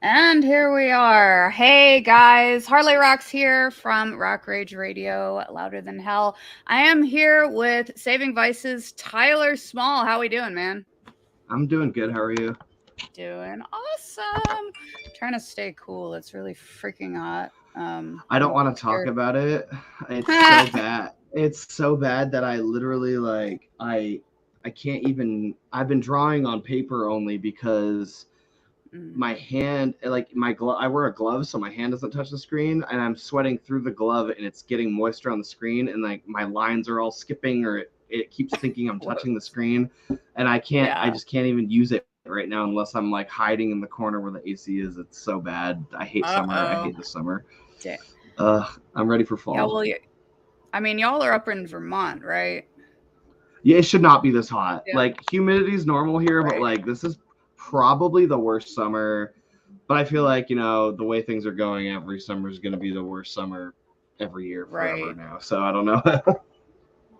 And here we are. Hey guys, Harley Roxx here from Rock Rage Radio, Louder Than Hell. I am here with Saving Vice's Tyler Small. How we doing, man? I'm doing good. How are you? Doing awesome. Trying to stay cool. It's really freaking hot. I don't I'm want to talk scared. about it. It's so bad. It's so bad that I literally I can't even. I've been drawing on paper only because Mm. my hand, like my glove, I wear a glove so my hand doesn't touch the screen, and I'm sweating through the glove, and it's getting moisture on the screen, and like my lines are all skipping, or it keeps thinking I'm Whoa. touching the screen, and I can't. I Yeah. just can't even use it right now unless I'm like hiding in the corner where the AC is. It's so bad. I hate summer. I hate Uh-oh. the summer. Da- I'm ready for Yeah, fall. well, I mean, y'all are up in Vermont, right? Yeah, it should not be this hot. Yeah. Like humidity is normal here, but Right. like this is probably the worst summer. But I feel like the way things are going, every summer is going to be the worst summer every year forever Right. now. So I don't know.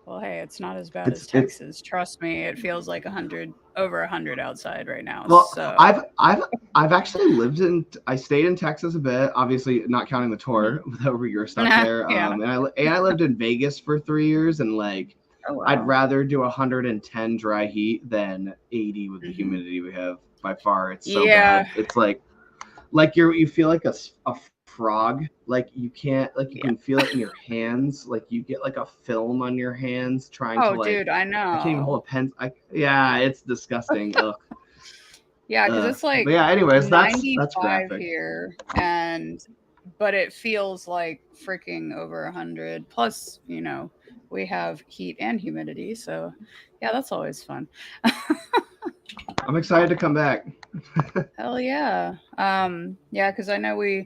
Well, hey, it's not as bad as it's Texas. Trust me, it feels like 100, over 100 outside right now. well, So, I've actually lived in. I stayed in Texas a bit, obviously not counting the mhm. tour over your stuff there. Yeah. And I lived in Vegas for 3 years, and like Oh I'd wow. rather do 110 dry heat than 80 with the Hmm. humidity we have by far. It's so Yeah. bad. It's like you feel like a frog. Like you can't, like you can Yeah. feel it in your hands. Like you get like a film on your hands trying to Oh, like. dude, I I can't even know. hold a pen. Yeah, it's disgusting. Ugh. Yeah, because it's But like yeah. Anyways, that's 95 graphic. here, but it feels like freaking over 100. Plus, we have heat and humidity, so yeah, that's always fun. I'm excited to come back. Hell yeah. Yeah, because I know we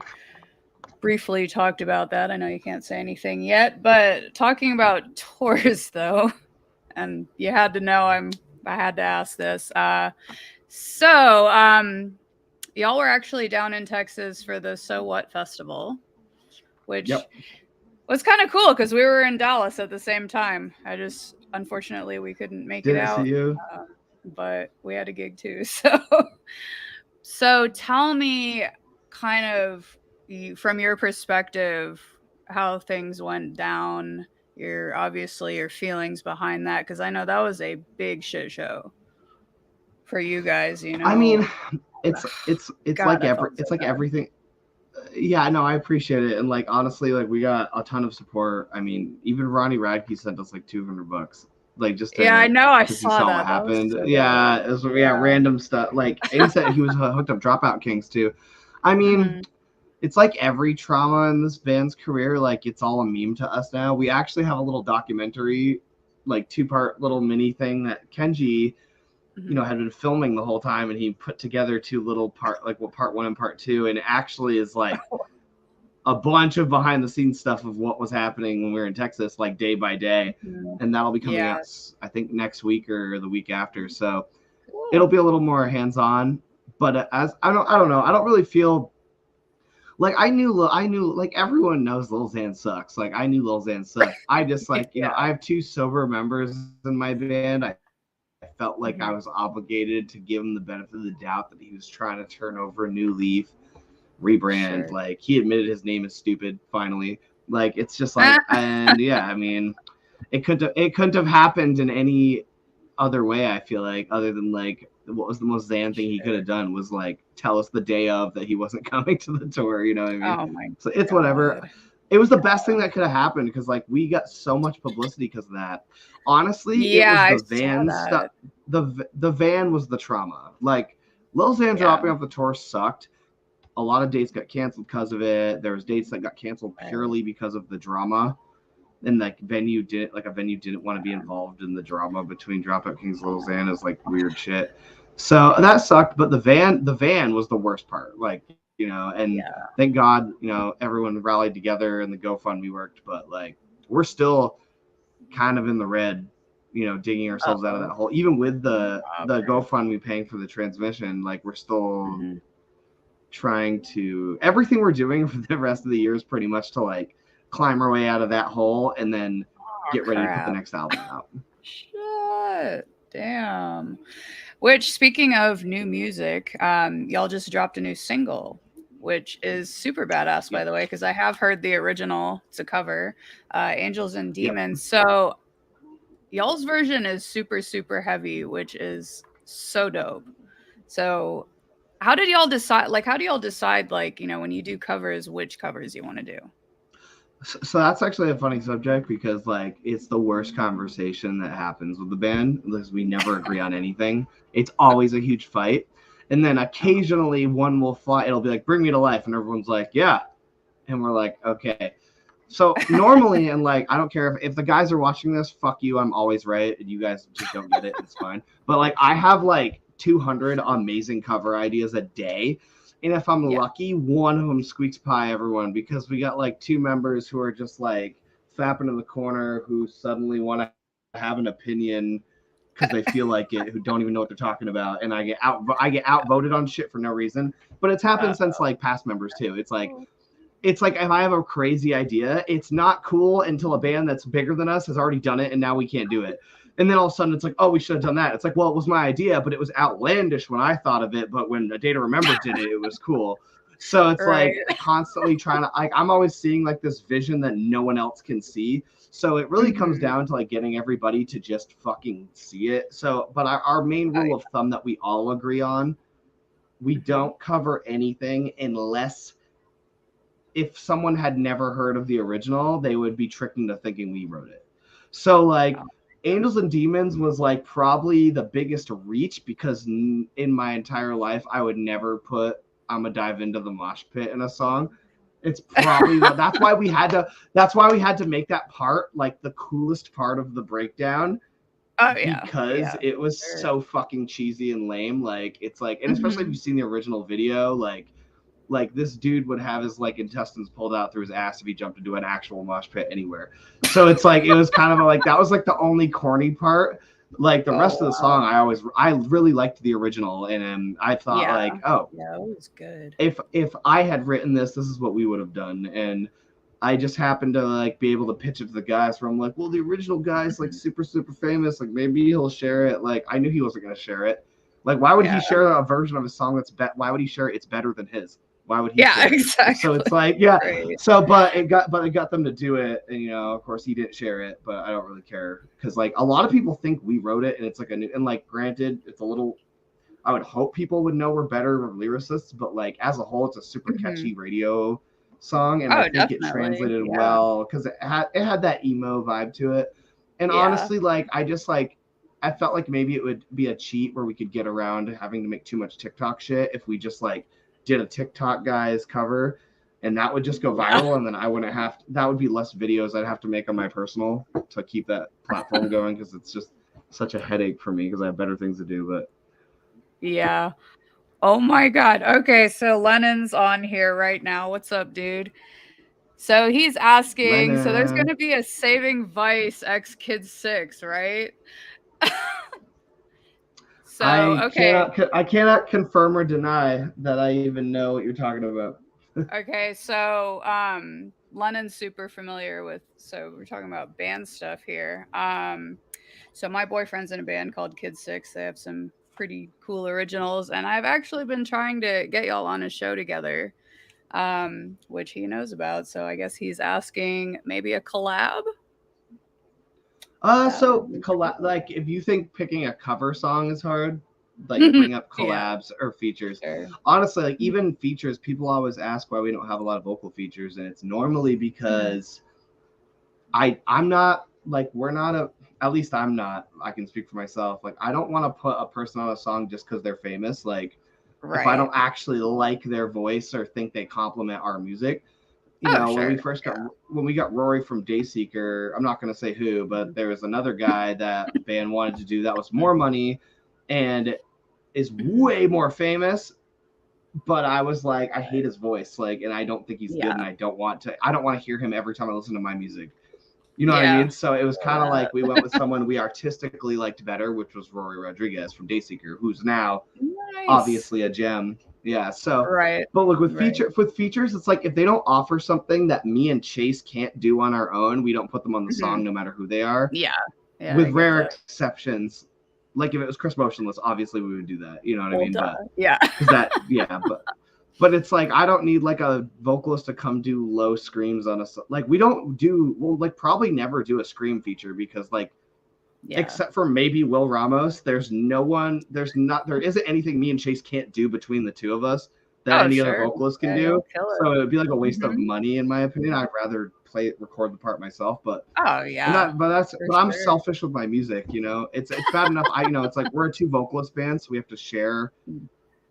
briefly talked about that. I know you can't say anything yet, but talking about tours though, and you had to know I had to ask this. So y'all were actually down in Texas for the So What Festival, which Yep. was kind of cool because we were in Dallas at the same time. I just unfortunately we couldn't make it Didn't see out, you. uh, but we had a gig too. So tell me, kind of from your perspective, how things went down. Your feelings behind that, because I know that was a big shit show for you guys. I mean, it's God, like I felt so it's like bad. everything. Yeah, no, I appreciate it, and like honestly, like we got a ton of support. I mean, even Ronnie Radke sent us like $200, like just Yeah, I to know. I because he saw saw what that. That was happened. so Yeah, dope. it was, yeah, Yeah. random stuff. Like, and he said he was hooked up Dropout Kings too. I mean, Hmm. it's like every trauma in this band's career. Like, it's all a meme to us now. We actually have a little documentary, like 2-part little mini thing that Kenji Hmm. had been filming the whole time, and he put together two little like part one and part two, and it actually is like a bunch of behind the scenes stuff of what was happening when we were in Texas, like day by day. Hmm. And that'll be coming Yeah. out, I think, next week or the week after. So it'll Cool. be a little more hands on. But as I don't know. I don't really feel like I knew like everyone knows Lil Xan sucks. Like I knew Lil Xan sucked. I just like Yeah. I have two sober members in my band. I felt like I was Hmm. obligated to give him the benefit of the doubt that he was trying to turn over a new leaf, rebrand. Like Sure. he admitted his name is stupid finally. Like it's just like, and yeah, I mean, it couldn't have happened in any other way. I feel like other than like what was the most Xan thing he could Sure. have done was like tell us the day of that he wasn't coming to the tour. You know what I mean? Oh my So it's whatever. God. It was the best thing that could have happened because like we got so much publicity because of that. Honestly, it Yeah, was I the saw van stuff. that. The van was the trauma. Like Lil Xan Yeah. dropping off the tour sucked. A lot of dates got canceled because of it. There was dates that got canceled Right. purely because of the drama, and like a venue didn't want to be involved in the drama between Dropout Kings and Lil Xan is like weird shit. So that sucked, but the van was the worst part. Like, and Yeah. thank God, everyone rallied together and the GoFundMe worked, but like we're still kind of in the red, digging ourselves out of that Uh-oh. hole. Even with the Okay. GoFundMe paying for the transmission, like we're still Hmm. trying to everything we're doing for the rest of the year is pretty much to like climb our way out of that hole and then Oh, get ready to put the crap. next album out. Shit. Damn. Which, speaking of new music, y'all just dropped a new single. which is super badass, by the way, because I have heard the original. It's a cover, Angels and Demons. So y'all's version is super, super heavy, which is so dope. So how did y'all decide? Like, how do y'all decide, like, when you do covers, which covers you want to do? So that's actually a funny subject because like it's the worst conversation that happens with the band because we never agree on anything. It's always a huge fight. And then occasionally one will fly, it'll be like, bring me to life. And everyone's like, yeah. And we're like, okay. So normally, and like, I don't care if the guys are watching this, fuck you, I'm always right. And you guys just don't get it. It's fine. But like, I have like 200 amazing cover ideas a day. And if I'm lucky, one of them squeaks by everyone because we got like 2 members who are just like fapping in the corner who suddenly want to have an opinion because they feel like it, who don't even know what they're talking about. And I get outvoted on shit for no reason. But it's happened since like past members too. It's like if I have a crazy idea, it's not cool until a band that's bigger than us has already done it and now we can't do it. And then all of a sudden it's like, oh, we should have done that. It's like, well, it was my idea, but it was outlandish when I thought of it. But when A Day to Remember did it, it was cool. So it's like constantly trying to, like, I'm always seeing like this vision that no one else can see. So it really comes down to like getting everybody to just fucking see it. So, but our main rule of thumb that we all agree on, we don't cover anything unless if someone had never heard of the original, they would be tricked into thinking we wrote it. So like Angels and Demons was like probably the biggest reach because in my entire life, I would never put I'ma dive into the mosh pit in a song. It's probably that's why we had to make that part like the coolest part of the breakdown. Oh yeah. Because it was so fucking cheesy and lame. Like it's like, and especially if you've seen the original video, like this dude would have his like intestines pulled out through his ass if he jumped into an actual mosh pit anywhere. So it's like it was kind of like that was like the only corny part. Like the rest of the song, I really liked the original, and I thought like, oh yeah, it was good. If I had written this is what we would have done, and I just happened to like be able to pitch it to the guys where I'm like, well, the original guy's like super famous, like maybe he'll share it. Like I knew he wasn't gonna share it. Like why would he share a version of a song that's why would he share it? It's better than his. Why would he? Yeah, exactly. So it's like, So, but it got them to do it, and of course, he didn't share it, but I don't really care because like a lot of people think we wrote it, and it's like and like granted, it's a little. I would hope people would know we're better lyricists, but like as a whole, it's a super catchy radio song, and I think it translated well because it had that emo vibe to it, and honestly, like I felt like maybe it would be a cheat where we could get around having to make too much TikTok shit if we just like did a TikTok guy's cover and that would just go viral and then I wouldn't have that would be less videos I'd have to make on my personal to keep that platform going because it's just such a headache for me because I have better things to do. But yeah. Oh my God. Okay, so Lennon's on here right now. What's up, dude? So he's asking, so there's going to be a Saving Vice X Kids 6, right? So, I cannot confirm or deny that I even know what you're talking about. Okay, so Lennon's super familiar with, so we're talking about band stuff here. So my boyfriend's in a band called Kid Six. They have some pretty cool originals, and I've actually been trying to get y'all on a show together, which he knows about. So I guess he's asking maybe a collab. So collab, like if you think picking a cover song is hard, like bring up collabs or features. Honestly, like even features, people always ask why we don't have a lot of vocal features, and it's normally because I'm not like at least I'm not. I can speak for myself. Like I don't want to put a person on a song just because they're famous. Like if I don't actually like their voice or think they complement our music. When we first when we got Rory from Dayseeker, I'm not going to say who, but there was another guy that the band wanted to do that was more money and is way more famous. But I was like, I hate his voice, like, and I don't think he's good, and I don't want to hear him every time I listen to my music. You know what I mean? So it was kind of like we went with someone we artistically liked better, which was Rory Rodriguez from Dayseeker, who's now obviously a gem. Yeah. So, but look with features, it's like if they don't offer something that me and Chase can't do on our own, we don't put them on the song, no matter who they are. Yeah. With rare exceptions, like if it was Chris Motionless, obviously we would do that. You know what I mean? But But it's like I don't need like a vocalist to come do low screams on like we'll like probably never do a scream feature because like except for maybe Will Ramos, there isn't anything me and Chase can't do between the two of us that any other vocalist can do. So it would be like a waste of money in my opinion. I'd rather record the part myself, but I'm selfish with my music, you know. It's bad enough it's like we're a 2 vocalist band, so we have to share.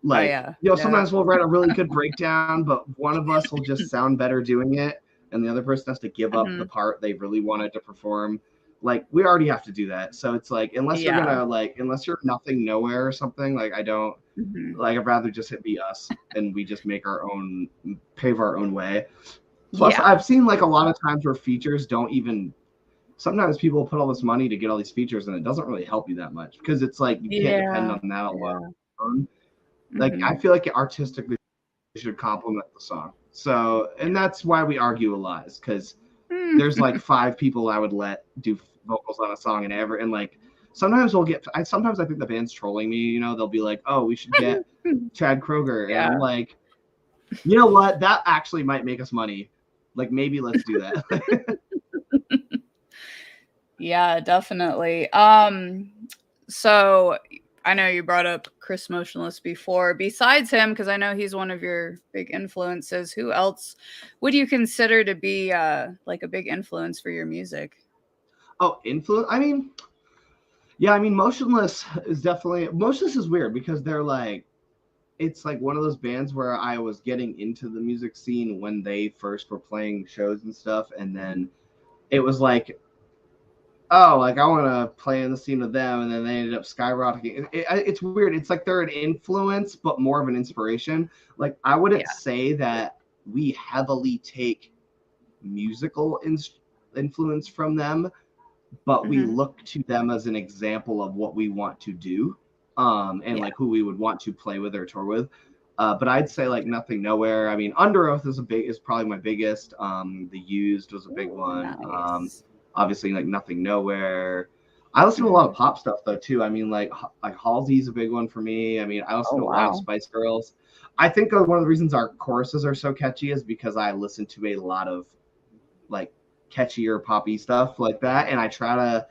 Like sometimes we'll write a really good breakdown, but one of us will just sound better doing it, and the other person has to give up the part they really wanted to perform. Like we already have to do that, so it's like unless you're Nothing Nowhere or something, like I don't like. I'd rather just it be us, and we just make our own, pave our own way. Plus, I've seen like a lot of times where features don't even. Sometimes people put all this money to get all these features, and it doesn't really help you that much because it's like you can't depend on that alone. Like I feel like artistically should complement the song. So, and that's why we argue a lot, is because there's like 5 people I would let do vocals on a song and like sometimes sometimes I think the band's trolling me, you know. They'll be like, oh, we should get Chad Kroger. And I'm like, you know what? That actually might make us money. Like maybe let's do that. Yeah, definitely. So I know you brought up Chris Motionless before. Besides him, because I know he's one of your big influences, who else would you consider to be like a big influence for your music? Oh, influence? I mean, Motionless is weird because they're like, it's like one of those bands where I was getting into the music scene when they first were playing shows and stuff, and then it was like, oh, like I want to play in the scene with them, and then they ended up skyrocketing. It's weird. It's like they're an influence, but more of an inspiration. Like I wouldn't say that we heavily take musical influence from them, but we look to them as an example of what we want to do, and like who we would want to play with or tour with. But I'd say like Nothing Nowhere. I mean, Under Oath is probably my biggest. The Used was a big one. Nice. Obviously, like Nothing Nowhere. I listen to a lot of pop stuff though too. I mean, like Halsey's a big one for me. I mean, I listen to a lot of Spice Girls. I think one of the reasons our choruses are so catchy is because I listen to a lot of like catchier poppy stuff like that, and I try to,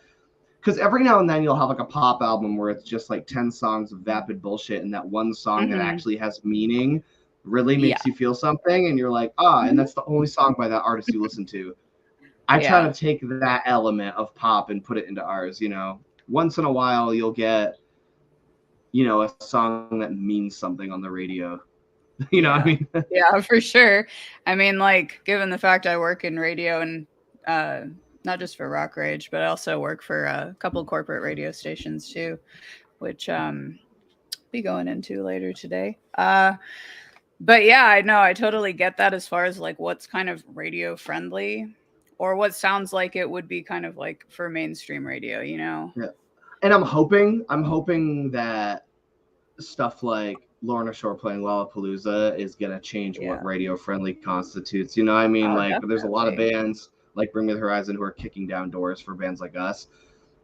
because every now and then you'll have like a pop album where it's just like 10 songs of vapid bullshit, and that one song that actually has meaning really makes you feel something, and you're like, and that's the only song by that artist you listen to. I try to take that element of pop and put it into ours, you know. Once in a while you'll get, you know, a song that means something on the radio. You know what I mean? Yeah, for sure. I mean, like, given the fact I work in radio and not just for Rock Rage, but I also work for a couple corporate radio stations too, which be going into later today. But yeah, I know I totally get that as far as like what's kind of radio friendly or what sounds like it would be kind of like for mainstream radio, you know? Yeah. And I'm hoping that stuff like Lorna Shore playing Lollapalooza is going to change what radio friendly constitutes. You know what I mean? Like there's a lot of bands like Bring Me the Horizon who are kicking down doors for bands like us.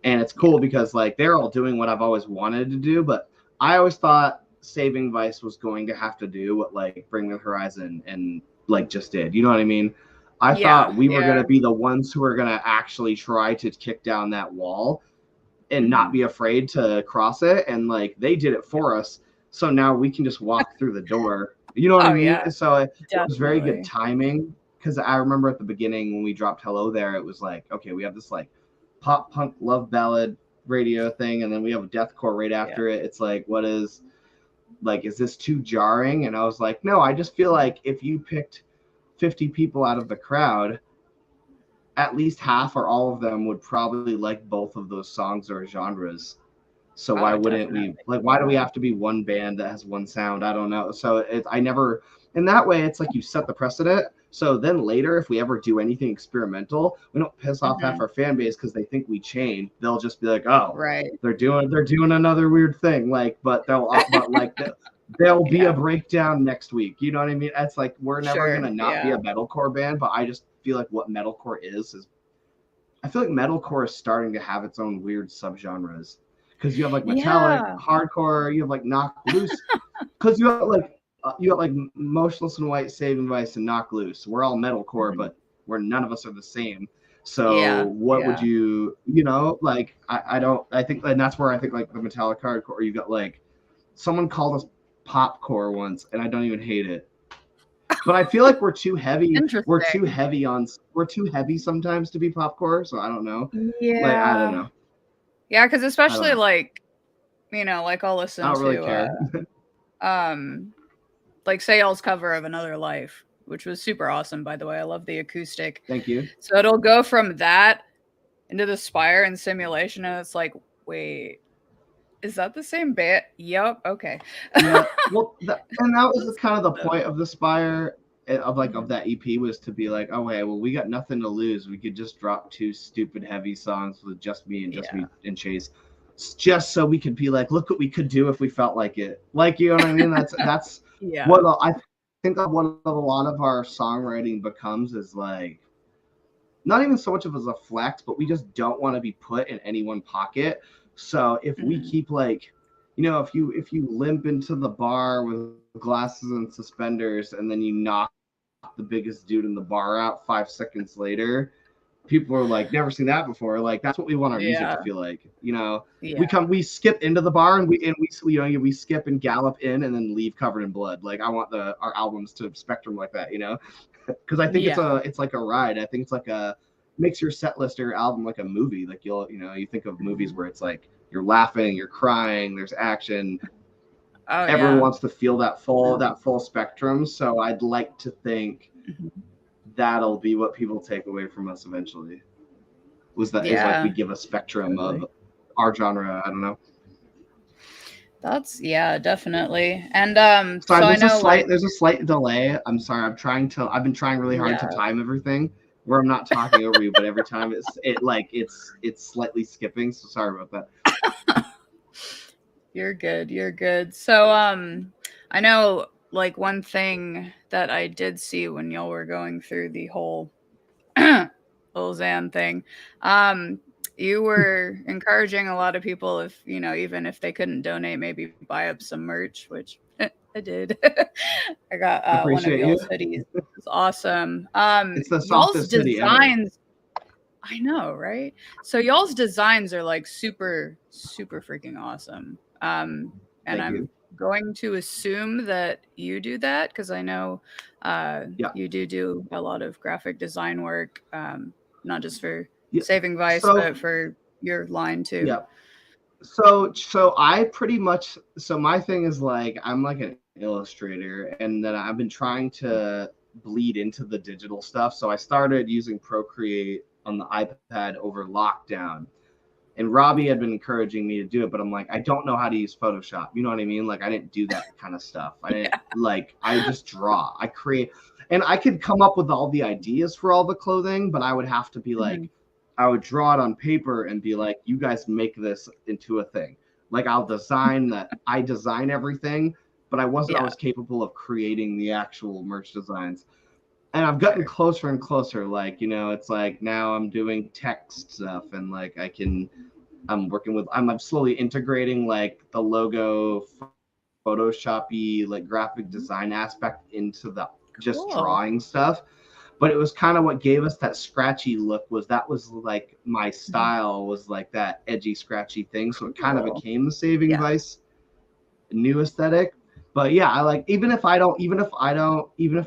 And it's cool because like they're all doing what I've always wanted to do, but I always thought Saving Vice was going to have to do what like Bring Me the Horizon and like just did. You know what I mean? I thought we were going to be the ones who are going to actually try to kick down that wall and not be afraid to cross it. And like they did it for us. So now we can just walk through the door. You know what I mean? Yeah. So it was very good timing, because I remember at the beginning when we dropped Hello There, it was like, okay, we have this like pop punk love ballad radio thing, and then we have a deathcore right after it. It's like, what is this too jarring? And I was like, no, I just feel like if you picked 50 people out of the crowd, at least half or all of them would probably like both of those songs or genres. So why wouldn't we? Like, why do we have to be one band that has one sound? I don't know. So in that way, it's like you set the precedent. So then later, if we ever do anything experimental, we don't piss off half our fan base because they think we changed. They'll just be like, oh, they're doing another weird thing. Like, but there'll be a breakdown next week. You know what I mean? It's like, we're never going to not be a metalcore band, but I just feel like what metalcore is I feel like metalcore is starting to have its own weird subgenres. Because you have like metallic, hardcore, you have like knock loose. Because you have like you got like Motionless in White, Saving Vice, and Knock Loose. We're all metalcore, but none of us are the same. So what would you know, like I think, and that's where I think like the metallic hardcore, you got like someone called us popcore once, and I don't even hate it. But I feel like we're too heavy. We're too heavy sometimes to be popcore. So I don't know. Yeah. Like I don't know. Yeah, because especially like, you know, like I'll listen I don't really to like say y'all's cover of Another Life, which was super awesome, by the way. I love the acoustic. Thank you. So it'll go from that into the Spire and Simulation, and it's like, wait, is that the same bit? Yep. Okay. Yeah. Well, and that was kind of the point of the Spire, of like of that EP, was to be like, oh hey, well we got nothing to lose. We could just drop 2 stupid heavy songs with just me and me and Chase, just so we could be like, look what we could do if we felt like it. Like, you know what I mean? That's what I think of what a lot of our songwriting becomes, is like not even so much of as a flex, but we just don't want to be put in any one pocket. So if we keep like, you know, if you limp into the bar with glasses and suspenders and then you knock the biggest dude in the bar out 5 seconds later, people are like, never seen that before. Like, that's what we want our music to feel like. You know, we skip into the bar and we you know, we skip and gallop in and then leave covered in blood. Like, I want our albums to spectrum like that, you know, because I think it's like a ride. I think it's like makes your set list or your album like a movie. Like, you think of movies where it's like you're laughing, you're crying, there's action. Everyone wants to feel that full spectrum. So I'd like to think that'll be what people take away from us eventually. Is like we give a spectrum of our genre. I don't know. That's definitely. And sorry, so there's a slight delay. I'm sorry. I've been trying really hard to time everything where I'm not talking over you, but every time it's slightly skipping. So sorry about that. You're good. So I know like one thing that I did see when y'all were going through the whole Lil Xan thing, you were encouraging a lot of people, if you know, even if they couldn't donate, maybe buy up some merch, which I did. I got one of y'all's hoodies. It's awesome. It's the softest hoodie ever. I know, right? So y'all's designs are like super freaking awesome. And I'm going to assume that you do that, because I know you do a lot of graphic design work, not just for Saving Vice, but for your line too. Yeah. So I pretty much, so my thing is like, I'm like an illustrator, and then I've been trying to bleed into the digital stuff. So I started using Procreate on the iPad over lockdown, and Robbie had been encouraging me to do it, but I'm like, I don't know how to use Photoshop. You know what I mean? Like, I didn't do that kind of stuff. I didn't I just draw, I create, and I could come up with all the ideas for all the clothing, but I would have to be like, I would draw it on paper and be like, you guys make this into a thing. Like, I'll design that. I design everything, but I wasn't always capable of creating the actual merch designs. And I've gotten closer and closer. Like, you know, it's like now I'm doing text stuff, and like I'm working with, I'm slowly integrating like the logo Photoshop-y, like graphic design aspect into the just drawing stuff. But it was kind of what gave us that scratchy look, was like my style was like that edgy, scratchy thing. So it kind of became the Saving Vice new aesthetic. But yeah, I like, even if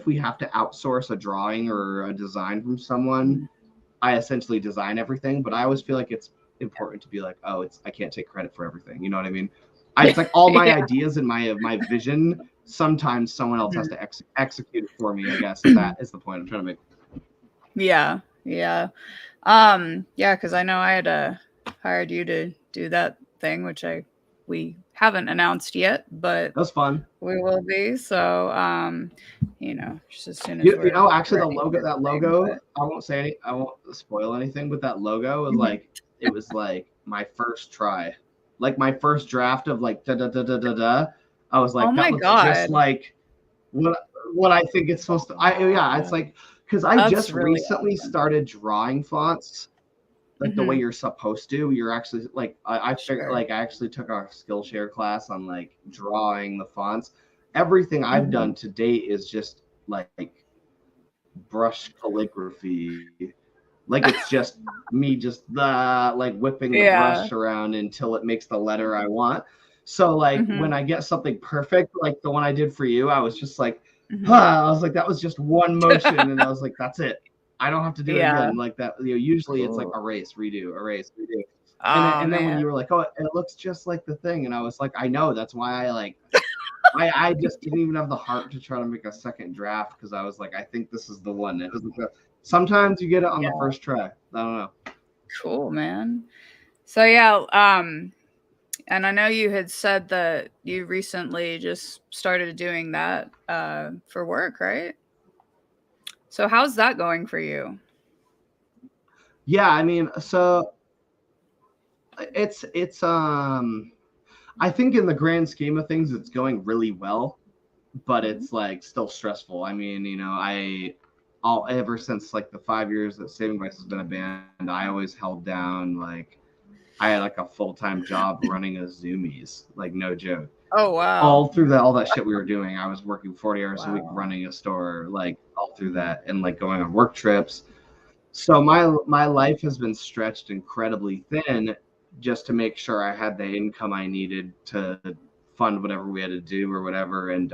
we have to outsource a drawing or a design from someone, I essentially design everything. But I always feel like it's important to be like, I can't take credit for everything. You know what I mean? It's like all my ideas and my vision, sometimes someone else has to execute it for me, I guess. That is the point I'm trying to make. Yeah. Because I know I had hired you to do that thing, which we haven't announced yet, but that's fun. We will be. So you know, just as soon as actually that logo, I won't spoil anything, but that logo was like, it was like my first try. Like my first draft of like da da da da da da. I was like, that looks just like what I think it's supposed to. It's like, because I just recently started drawing fonts like the way you're supposed to. You're actually like, I figured, like, I actually took a Skillshare class on like drawing the fonts, everything I've done to date is just like brush calligraphy. Like it's just me just like whipping the Yeah. brush around until it makes the letter I want. So like when I get something perfect, like the one I did for you, I was just like, I was like, that was just one motion, and I was like, that's it. I don't have to do it Yeah. again. Like that, usually it's like Cool. erase, redo, erase, redo. Oh And then when man. you were like, oh, it looks just like the thing, and I was like, I know, that's why I just didn't even have the heart to try to make a second draft because I was like, I think this is the one. It doesn't go. Sometimes you get it on the Yeah. first try. I don't know. Cool, man. So yeah, and I know you had said that you recently just started doing that for work, right? So how's that going for you? Yeah, I mean, so it's I think in the grand scheme of things, it's going really well, but Mhm. it's like still stressful. I mean, all ever since like the 5 years that Saving Vice has been a band, I always held down like I had like a full-time job running a Zoomies, like no joke. Oh wow. All through that, all that shit we were doing, I was working 40 hours a week Wow. running a store, like all through Mhm. that, and like going on work trips. So my life has been stretched incredibly thin just to make sure I had the income I needed to fund whatever we had to do or whatever. And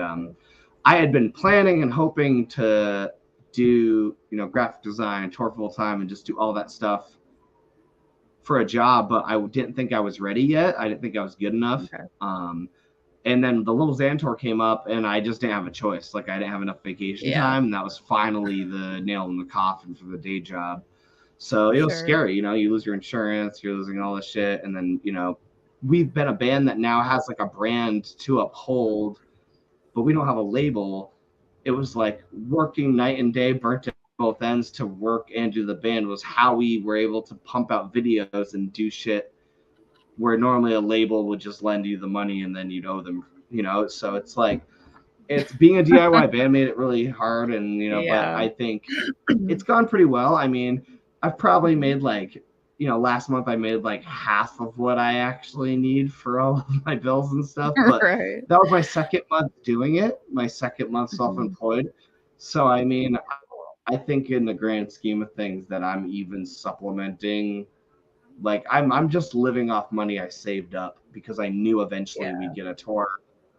I had been planning and hoping to do, graphic design, tour full time, and just do all that stuff for a job, but I didn't think I was ready yet. I didn't think I was good enough. Okay. Um, and then the Little Xantor came up, and I just didn't have a choice. Like I didn't have enough vacation Yeah. time, and that was finally the nail in the coffin for the day job. So it was Sure. scary. You lose your insurance, you're losing all this shit, and then we've been a band that now has like a brand to uphold, but we don't have a label. It was like working night and day, burnt at both ends to work and do the band was how we were able to pump out videos and do shit where normally a label would just lend you the money and then you'd owe them. So it's like it's being a DIY band made it really hard, and but Yeah. I think it's gone pretty well. I mean, I've probably Mhm. made like last month I made like half of what I actually need for all of my bills and stuff, but Right. that was my second month doing it, my second month Mhm. self-employed. So I mean, I think in the grand scheme of things that I'm even supplementing, like I'm just living off money I saved up because I knew eventually Yeah. we'd get a tour.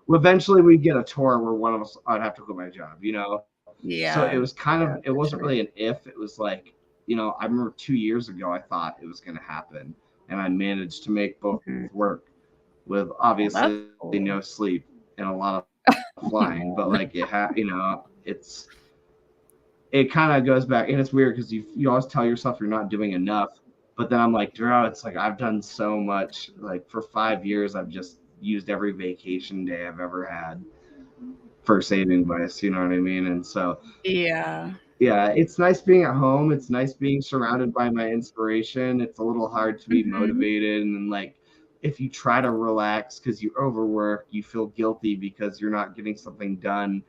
Eventually we'd get a tour where one of us I'd have to quit my job. So it Yeah. was kind Yeah, of it for wasn't sure. really an if, it was like, I remember 2 years ago I thought it was gonna happen and I managed to make both Mhm. work with Well, that's obviously cool. no sleep and a lot of Oh, flying, but man. like it kind of goes back, and it's weird because you always tell yourself you're not doing enough, but then I'm like, bro, it's like I've done so much. Like for 5 years, I've just used every vacation day I've ever had for Saving Vice. You know what I mean? And so Yeah. yeah, it's nice being at home. It's nice being surrounded by my inspiration. It's a little hard to be Mhm. motivated, and then like if you try to relax because you overwork, you feel guilty because you're not getting something done.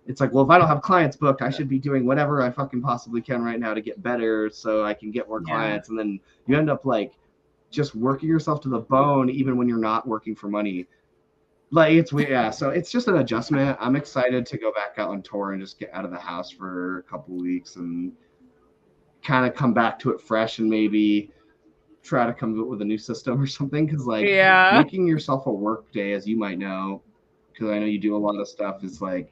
It's like, well, if I don't have clients booked, I should be doing whatever I fucking possibly can right now to get better so I can get more Yeah. clients. And then you end up like just working yourself to the bone, even when you're not working for money. Like it's weird. Yeah. So it's just an adjustment. I'm excited to go back out on tour and just get out of the house for a couple of weeks and kind of come back to it fresh and maybe try to come up with a new system or something. Cause like Yeah. making yourself a work day, as you might know, because I know you do a lot of stuff, is like,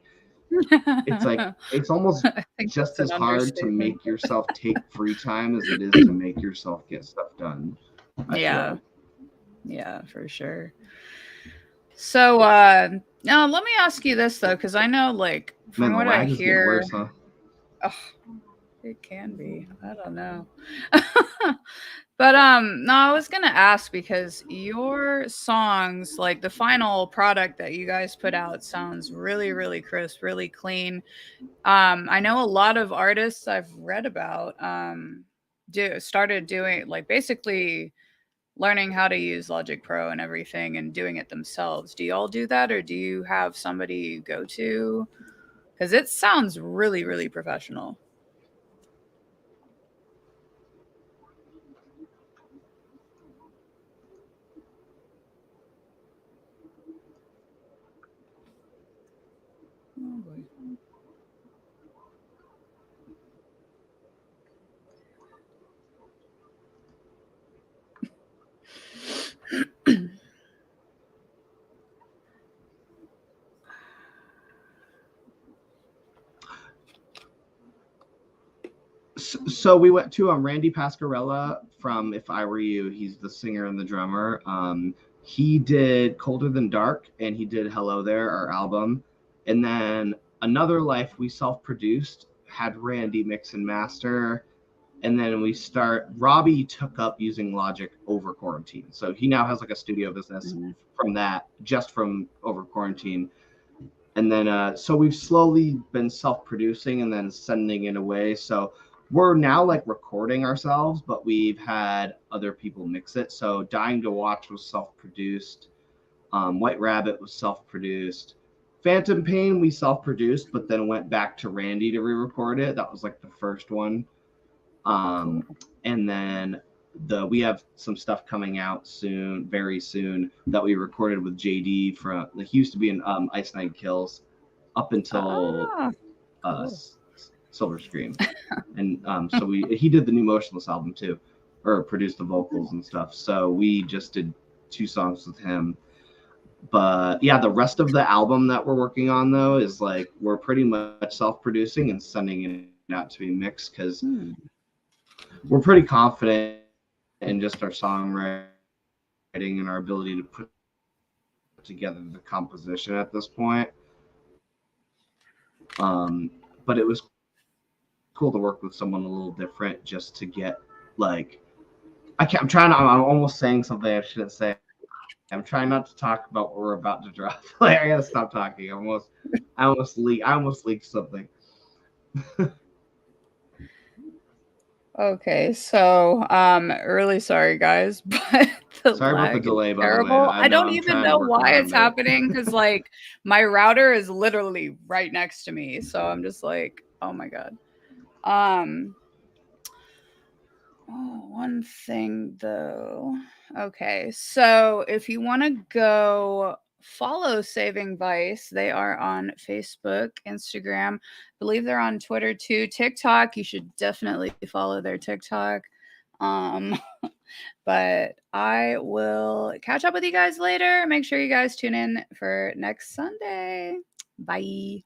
it's almost I think just that's an as hard to understatement. make yourself take free time as it is to make yourself get stuff done. I feel Yeah. like. Yeah, for sure. So, now let me ask you this though, because I know, like, Man, from the what I lag is getting hear, worse, huh? ugh, it can be. I don't know. But no, I was gonna ask because your songs, like the final product that you guys put out, sounds really, really crisp, really clean. I know a lot of artists I've read about do started doing like basically learning how to use Logic Pro and everything and doing it themselves. Do y'all do that or do you have somebody you go to? Because it sounds really, really professional. So we went to Randy Pascarella from If I Were You. He's the singer and the drummer. He did Colder Than Dark, and he did Hello There, our album. And then Another Life we self-produced, had Randy mix and master. And then Robbie took up using Logic over quarantine. So he now has like a studio business from that, just from over quarantine. And then, so we've slowly been self-producing and then sending it away. So we're now like recording ourselves, but we've had other people mix it. So Dying to Watch was self-produced. White Rabbit was self-produced. Phantom Pain we self-produced, but then went back to Randy to re-record it. That was like the first one. And then we have some stuff coming out soon, very soon, that we recorded with JD from. He used to be in Ice Nine Kills up until Silver Scream, and so he did the new Motionless album too, or produced the vocals and stuff. So we just did 2 songs with him. But yeah, the rest of the album that we're working on though is like we're pretty much self-producing and sending it out to be mixed because we're pretty confident in just our songwriting and our ability to put together the composition at this point. But it was cool to work with someone a little different just to get like I'm almost saying something I shouldn't say. I'm trying not to talk about what we're about to drop. Like I gotta stop talking. I almost leaked something. Okay, so really sorry guys, but sorry about the delay, by terrible. the way. I don't even know why it's happening because like my router is literally right next to me, so I'm just like, oh my god. One thing though. Okay, so if you want to go follow Saving Vice, they are on Facebook, Instagram. I believe they're on Twitter too. TikTok, you should definitely follow their TikTok. But I will catch up with you guys later. Make sure you guys tune in for next Sunday. Bye.